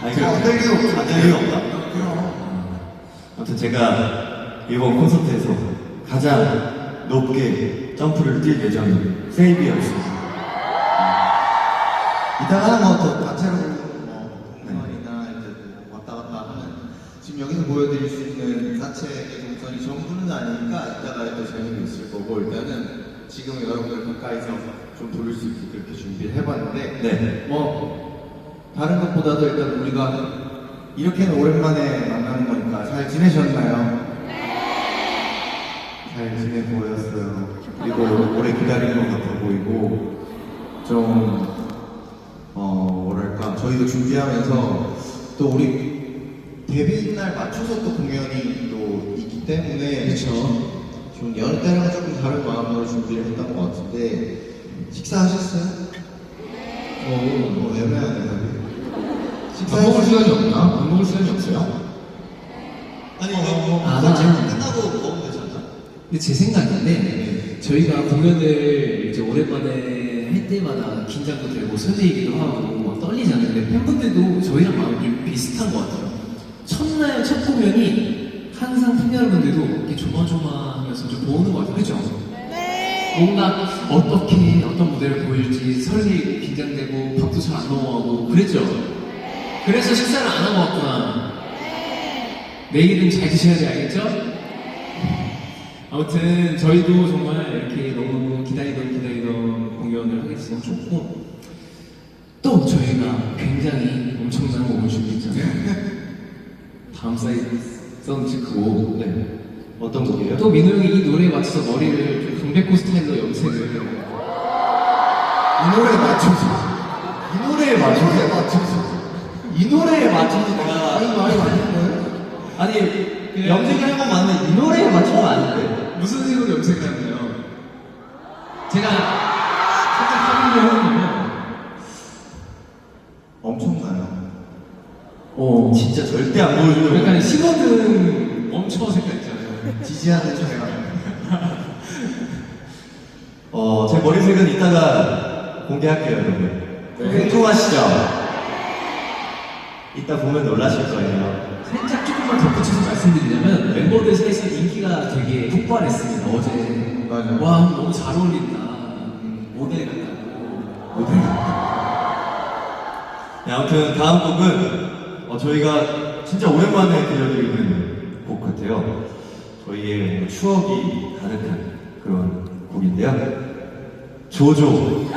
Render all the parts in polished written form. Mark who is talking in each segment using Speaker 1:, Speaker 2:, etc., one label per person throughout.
Speaker 1: 아니,
Speaker 2: 안 될 리가 없죠.
Speaker 1: 안될 리가 없다.
Speaker 2: 그럼.
Speaker 1: 아무튼 제가 이번 콘서트에서 가장 높게 점프를 뛸 예정인 세이비였습니다.
Speaker 2: 이따가 뭐또 단체로 공연이나 이제 뭐 왔다 갔다 하는 지금 여기서 보여드릴 수 있는 자체의 동선이 전부는 아니니까 이따가 또 재미도 있을 거고 일단은 지금 여러분들 가까이서 좀 보일 수 있게 그렇게 준비를 해봤는데
Speaker 1: 네.
Speaker 2: 뭐 다른 것보다도 일단 우리가 이렇게는 오랜만에 만나는 거니까 잘 지내셨나요? 잘 지내 보였어요. 그리고 오래 기다린 것 같아 보이고 좀 뭐랄까 저희도 준비하면서 또 우리 데뷔 날 맞춰서 또 공연이 또 있기 때문에
Speaker 3: 그렇죠.
Speaker 2: 좀 여느 때랑 조금 다른 마음으로 준비를 했던 것 같은데 식사하셨어요? 애매하네 답이.
Speaker 3: 밥 먹을 시간이 없나? 밥 먹을 시간이 없어요?
Speaker 1: 아니,
Speaker 2: 끝나고 먹으면 되지 않나?
Speaker 3: 근데 제 생각인데 저희가 공연을 이제 오랜만에 할 때마다 긴장도 되고 설레이기도 하고 막 떨리잖아요. 근데 팬분들도 저희랑 마음이 좀 비슷한 것 같아요. 첫날 첫 공연이 항상 팬 여러분들도 이렇게 조마조마하면서 좀 보는 것 같아요. 그죠? 뭔가 어떻게 어떤 무대를 보일지 설레이고 긴장되고 밥도 잘 안 넘어가고 그랬죠? 그래서 식사를 안 하고 왔구나. 내일은 잘 드셔야 돼, 알겠죠? 아무튼 저희도 정말 이렇게 너무 기다리던 공연을 하게 돼서 좋고 또 저희가 굉장히 엄청난 곡을 준비했잖아요. 다음 사운드 크고
Speaker 1: 네. 어떤 곡이에요?
Speaker 3: 또 민호 형이 이 노래에 맞춰서 머리를 좀 강백호 스타일로 염색을
Speaker 2: 이 노래에 맞춰서
Speaker 1: 이 노래에 맞춰서 이 노래에 맞춰서 내가
Speaker 2: 아니 말이 맞는 거예요?
Speaker 1: 아니 염색을 한 건 맞는데 이 노래에 맞춘 건 아닌데.
Speaker 3: 무슨 식으로 염색을 하나요? 제가 살짝 확인을 해보면
Speaker 2: 엄청나요.
Speaker 1: 진짜 절대 안 보여주려고.
Speaker 3: 약간 신호등 멈춰 색깔 있잖아요.
Speaker 2: 지지하는 촬영.
Speaker 1: 제 머리색은 이따가 공개할게요, 여러분. 궁금하시죠? 이따 보면 놀라실 거예요.
Speaker 3: 살짝 조금만 덧붙여서 말씀드리자면 멤버들 사이에서 인기가 되게 폭발했습니다. 어제
Speaker 2: 맞아요.
Speaker 3: 와 너무 잘 어울린다. 모델 같다고.
Speaker 1: 모델. 네, 아무튼 다음 곡은 저희가 진짜 오랜만에 들려드리는 곡 같아요. 저희의 뭔가 추억이 가득한 그런 곡인데요. 조조.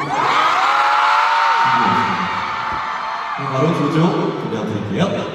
Speaker 1: 바로 조조 들려드릴게요.